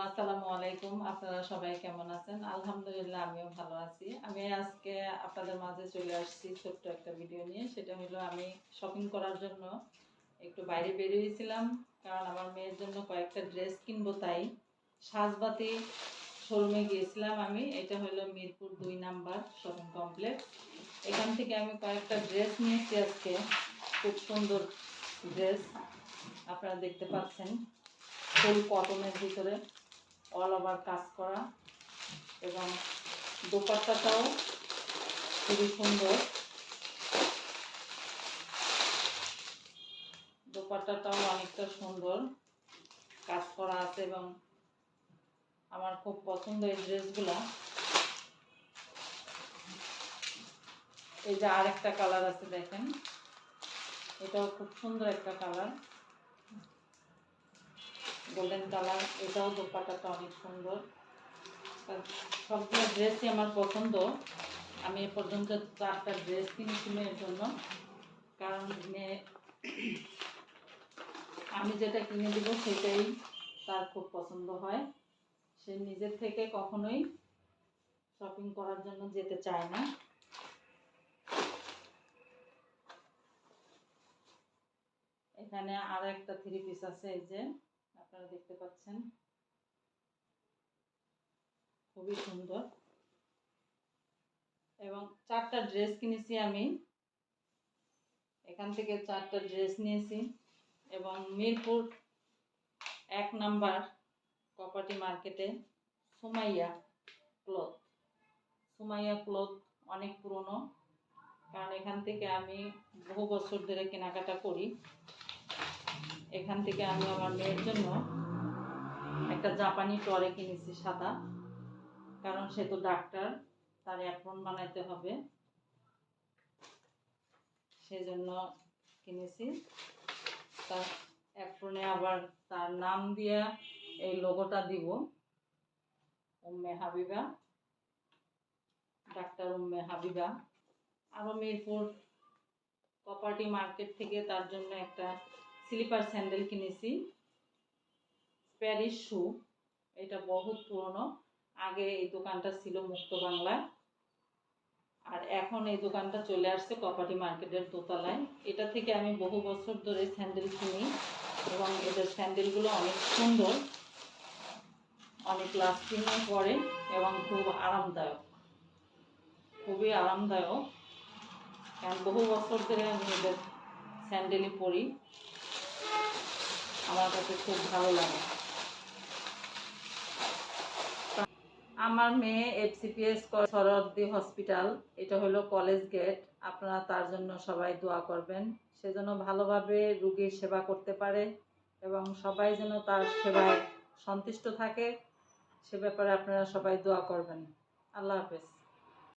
আসসালামু আলাইকুম। আপনারা সবাই কেমন আছেন? আলহামদুলিল্লাহ আমিও ভালো আছি। আমি আজকে আপনাদের মাঝে চলে আসছি ছোট্ট একটা ভিডিও নিয়ে। সেটা হলো আমি শপিং করার জন্য একটু বাইরে বেরিয়েছিলাম, কারণ আমার মেয়ের জন্য কয়েকটা ড্রেস কিনবো, তাই সাজবাতি শোরুমে গিয়েছিলাম আমি। এটা হলো মিরপুর 2 নাম্বার শপিং কমপ্লেক্স। এখান থেকে আমি কয়েকটা ড্রেস নিয়েছি আজকে। খুব সুন্দর ড্রেস, আপনারা দেখতে পাচ্ছেন, ফুল কটনের ভিতরে অল ওভার কাজ করা, এবং দোপাট্টাটাও খুবই সুন্দর। দোপাট্টাটাও অনেকটা সুন্দর কাজ করা আছে, এবং আমার খুব পছন্দ এই ড্রেসগুলা। এই যে আরেকটা কালার আছে, দেখেন, এটাও খুব সুন্দর একটা কালার, গোল্ডেন কালার। এটাও দোপাট্টাটা অনেক সুন্দর। সবগুলো ড্রেসই আমার পছন্দ। আমি এ পর্যন্ত 4টা ড্রেস কিনেছি মেয়ের জন্য, কারণ মেয়ে আমি যেটা কিনে দিব সেটাই তার খুব পছন্দ হয়। সে নিজের থেকে কখনোই শপিং করার জন্য যেতে চায় না। এখানে আরো একটা 3 পিস আছে, এই যে আপনারা দেখতে পাচ্ছেন, খুবই সুন্দর। এবং 4টা ড্রেস কিনেছি আমি, এখান থেকে 4টা ড্রেস নিয়েছি। এবং মিরপুর 1 নাম্বার প্রপার্টি মার্কেটে সুমাইয়া ক্লথ। সুমাইয়া ক্লথ অনেক পুরনো, কারণ এখান থেকে আমি বহু বছর ধরে কেনাকাটা করি। এখান থেকে আমি আমার মেয়ের জন্য একটা জাপানি টরে কিনেছি সাদা, কারণ সে তো ডাক্তার, তার অ্যাপ্রন বানাইতে হবে, সেজন্য কিনেছি। তার অ্যাপ্রনে আবার তার নাম দিয়া এই লোগোটা দিব, উম্মে হাবিবা, ডাক্তার উম্মে হাবিবা। আরও মিরপুর প্রপার্টি মার্কেট থেকে তার জন্য একটা স্লিপার স্যান্ডেল কিনেছি, প্যারিস শু। এটা বহুত পুরনো, আগে এই দোকানটা ছিল মুক্ত বাংলা, আর এখন এই দোকানটা চলে আসছে প্রপার্টি মার্কেটের দোতলায়। এটা থেকে আমি বহু বছর ধরে স্যান্ডেল কিনি, এবং এদের স্যান্ডেলগুলো অনেক সুন্দর, অনেক লাস্টিংও করে, এবং খুব আরামদায়ক, খুবই আরামদায়ক। কারণ বহু বছর ধরে আমি এদের স্যান্ডেলই পরি, আমার কাছে খুব ভালো লাগে। আমার মেয়ে FCPS সরোয়ার্দী হসপিটাল, এটা হলো কলেজ গেট। আপনারা তার জন্য সবাই দোয়া করবেন, সে যেন ভালোভাবে রোগীর সেবা করতে পারে, এবং সবাই যেন তার সেবায় সন্তুষ্ট থাকে, সে ব্যাপারে আপনারা সবাই দোয়া করবেন। আল্লাহ হাফেজ।